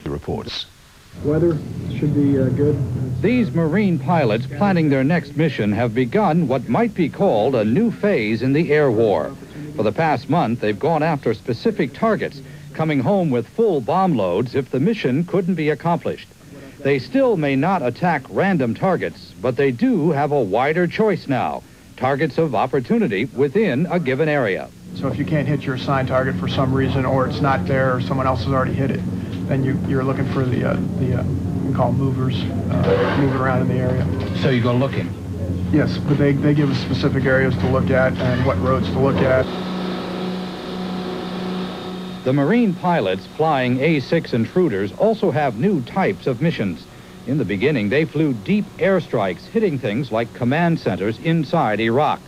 the reports. Weather should be good. These Marine pilots planning their next mission have begun what might be called a new phase in the air war. For the past month, they've gone after specific targets, coming home with full bomb loads if the mission couldn't be accomplished. They still may not attack random targets, but they do have a wider choice now, targets of opportunity within a given area. So if you can't hit your assigned target for some reason, or it's not there, or someone else has already hit it, then you're looking for the you can call them movers, moving around in the area. So you go looking? Yes, but they give us specific areas to look at and what roads to look at. The Marine pilots flying A-6 Intruders also have new types of missions. In the beginning, they flew deep airstrikes, hitting things like command centers inside Iraq.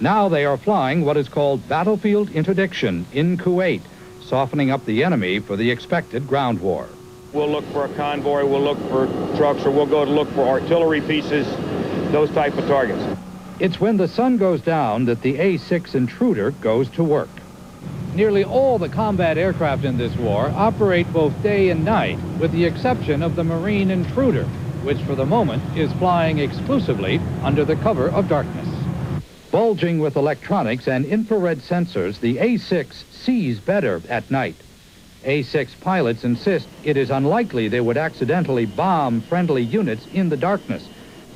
Now they are flying what is called battlefield interdiction in Kuwait, softening up the enemy for the expected ground war. We'll look for a convoy, we'll look for trucks, or we'll go to look for artillery pieces, those type of targets. It's when the sun goes down that the A-6 Intruder goes to work. Nearly all the combat aircraft in this war operate both day and night, with the exception of the Marine Intruder, which for the moment is flying exclusively under the cover of darkness. Bulging with electronics and infrared sensors, the A-6 sees better at night. A-6 pilots insist it is unlikely they would accidentally bomb friendly units in the darkness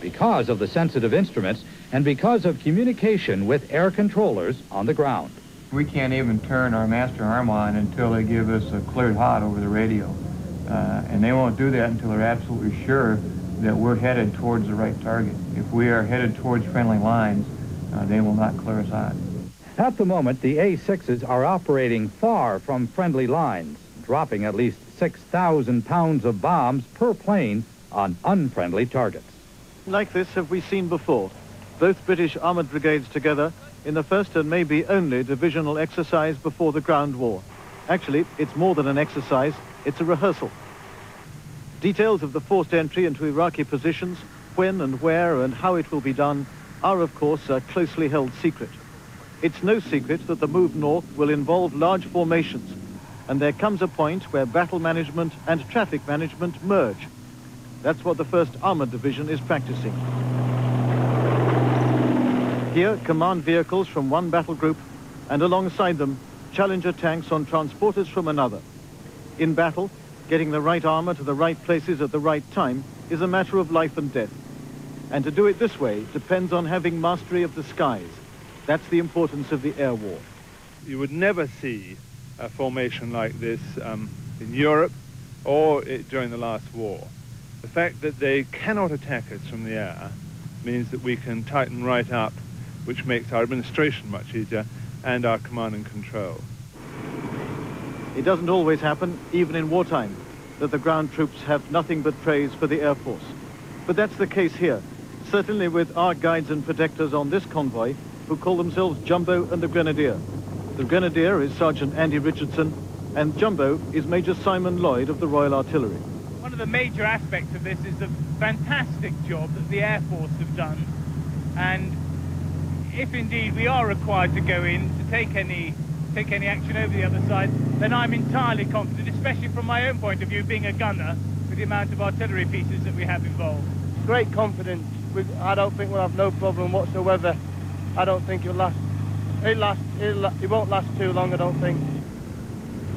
because of the sensitive instruments and because of communication with air controllers on the ground. We can't even turn our master armour on until they give us a cleared hot over the radio. And they won't do that until they're absolutely sure that we're headed towards the right target. If we are headed towards friendly lines, they will not clear us hot. At the moment, the A-6s are operating far from friendly lines, dropping at least 6,000 pounds of bombs per plane on unfriendly targets. Like this have we seen before, both British armoured brigades together in the first and maybe only divisional exercise before the ground war. Actually, it's more than an exercise, it's a rehearsal. Details of the forced entry into Iraqi positions, when and where and how it will be done, are of course a closely held secret. It's no secret that the move north will involve large formations, and there comes a point where battle management and traffic management merge. That's what the 1st Armoured Division is practicing. Here, command vehicles from one battle group, and alongside them, Challenger tanks on transporters from another. In battle, getting the right armour to the right places at the right time is a matter of life and death. And to do it this way depends on having mastery of the skies. That's the importance of the air war. You would never see a formation like this in Europe or during the last war. The fact that they cannot attack us from the air means that we can tighten right up, which makes our administration much easier and our command and control. It doesn't always happen, even in wartime, that the ground troops have nothing but praise for the Air Force. But that's the case here, certainly with our guides and protectors on this convoy, who call themselves Jumbo and the Grenadier. The Grenadier is Sergeant Andy Richardson, and Jumbo is Major Simon Lloyd of the Royal Artillery. One of the major aspects of this is the fantastic job that the Air Force have done, and if indeed we are required to go in to take any action over the other side, then I'm entirely confident, especially from my own point of view, being a gunner, with the amount of artillery pieces that we have involved. Great confidence. I don't think we'll have no problem whatsoever. I don't think it'll last. It won't last too long, I don't think.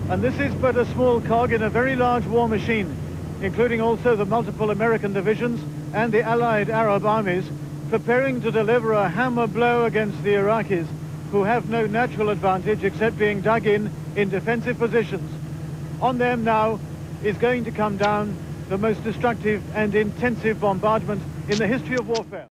And this is but a small cog in a very large war machine, including also the multiple American divisions and the Allied Arab armies, preparing to deliver a hammer blow against the Iraqis, who have no natural advantage except being dug in defensive positions. On them now is going to come down the most destructive and intensive bombardment in the history of warfare.